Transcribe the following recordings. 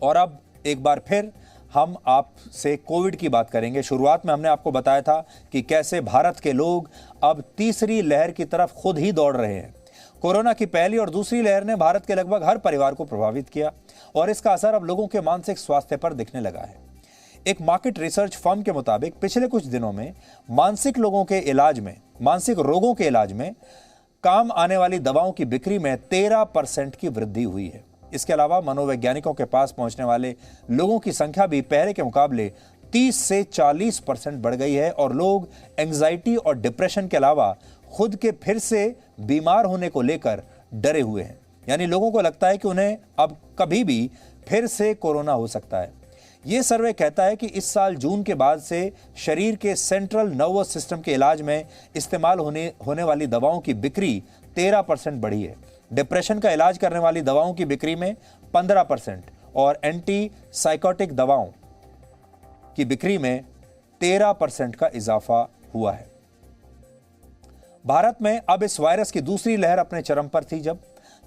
और अब एक बार फिर हम आपसे कोविड की बात करेंगे। शुरुआत में हमने आपको बताया था कि कैसे भारत के लोग अब तीसरी लहर की तरफ खुद ही दौड़ रहे हैं। कोरोना की पहली और दूसरी लहर ने भारत के लगभग हर परिवार को प्रभावित किया और इसका असर अब लोगों के मानसिक स्वास्थ्य पर दिखने लगा है। एक मार्केट रिसर्च फर्म के मुताबिक पिछले कुछ दिनों में मानसिक रोगों के इलाज में काम आने वाली दवाओं की बिक्री में 13% की वृद्धि हुई है। इसके अलावा मनोवैज्ञानिकों के पास पहुंचने वाले लोगों की संख्या भी पहले के मुकाबले 30 से 40% बढ़ गई है और लोग एंजाइटी और डिप्रेशन के अलावा खुद के फिर से बीमार होने को लेकर डरे हुए हैं। यानी लोगों को लगता है कि उन्हें अब कभी भी फिर से कोरोना हो सकता है। यह सर्वे कहता है कि इस साल जून के बाद से शरीर के सेंट्रल नर्वस सिस्टम के इलाज में इस्तेमाल होने वाली दवाओं की बिक्री 13% बढ़ी है। डिप्रेशन का इलाज करने वाली दवाओं की बिक्री में 15% और एंटी साइकोटिक दवाओं की बिक्री में 13% का इजाफा हुआ है। भारत में अब इस वायरस की दूसरी लहर अपने चरम पर थी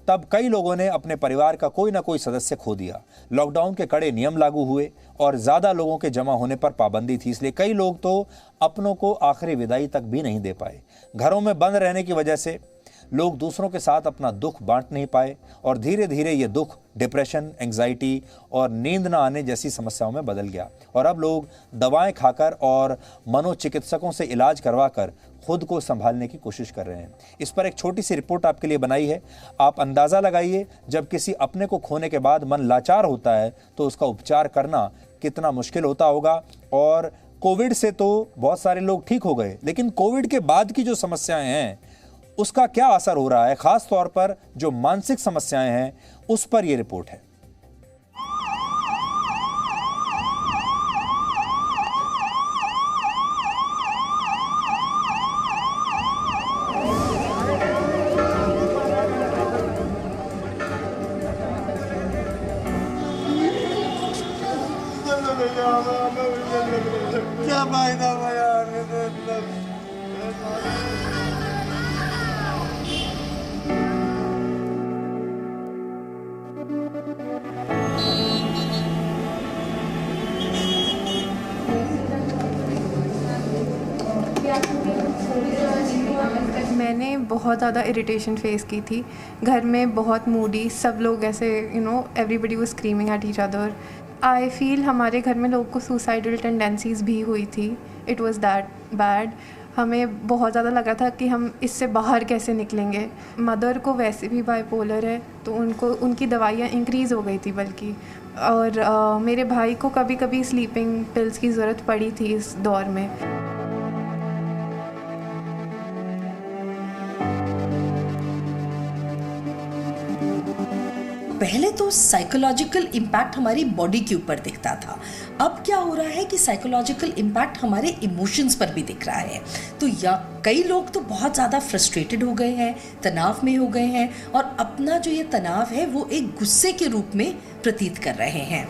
तब कई लोगों ने अपने परिवार का कोई ना कोई सदस्य खो दिया। लॉकडाउन के कड़े नियम लागू हुए और ज्यादा लोगों के जमा होने पर पाबंदी थी, इसलिए कई लोग तो अपनों को आखिरी विदाई तक भी नहीं दे पाए। घरों में बंद रहने की वजह से लोग दूसरों के साथ अपना दुख बांट नहीं पाए और धीरे धीरे ये दुख डिप्रेशन, एंजाइटी और नींद न आने जैसी समस्याओं में बदल गया और अब लोग दवाएं खाकर और मनोचिकित्सकों से इलाज करवाकर खुद को संभालने की कोशिश कर रहे हैं। इस पर एक छोटी सी रिपोर्ट आपके लिए बनाई है। आप अंदाजा लगाइए, जब किसी अपने को खोने के बाद मन लाचार होता है तो उसका उपचार करना कितना मुश्किल होता होगा। और कोविड से तो बहुत सारे लोग ठीक हो गए, लेकिन कोविड के बाद की जो समस्याएं हैं उसका क्या असर हो रहा है, खास तौर पर जो मानसिक समस्याएं हैं उस पर यह रिपोर्ट है। क्या फायदा हुआ यार। मैंने बहुत ज़्यादा इरिटेशन फेस की थी। घर में बहुत मूडी, सब लोग ऐसे everybody was screaming at each other. I feel हमारे घर में लोगों को सुसाइडल टेंडेंसीज़ भी हुई थी। It was that bad. हमें बहुत ज़्यादा लगा था कि हम इससे बाहर कैसे निकलेंगे। मदर को वैसे भी बाइपोलर है तो उनकी दवाइयाँ इंक्रीज़ हो गई थी बल्कि, और मेरे भाई को कभी कभी स्लीपिंग पिल्स की ज़रूरत पड़ी थी इस दौर में। पहले तो साइकोलॉजिकल इम्पैक्ट हमारी बॉडी के ऊपर दिखता था, अब क्या हो रहा है कि साइकोलॉजिकल इम्पैक्ट हमारे इमोशंस पर भी दिख रहा है। तो कई लोग तो बहुत ज़्यादा फ्रस्ट्रेटेड हो गए हैं, तनाव में हो गए हैं और अपना जो ये तनाव है वो एक गुस्से के रूप में प्रतीत कर रहे हैं।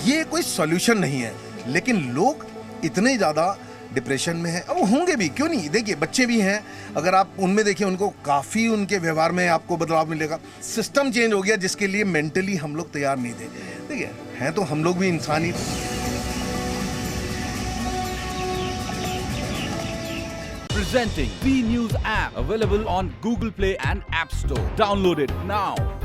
ये कोई सॉल्यूशन नहीं है, लेकिन लोग इतने ज़्यादा डिप्रेशन में है, अब होंगे भी, क्यों नहीं। देखिए बच्चे भी हैं, अगर आप उनमें देखिए उनको काफ़ी उनके व्यवहार में आपको बदलाव मिलेगा। सिस्टम चेंज हो गया जिसके लिए मेंटली हम लोग तैयार नहीं थे। देखिए हैं तो हम लोग भी इंसान ही। Presenting B News app, available on Google Play and App Store. Download it now.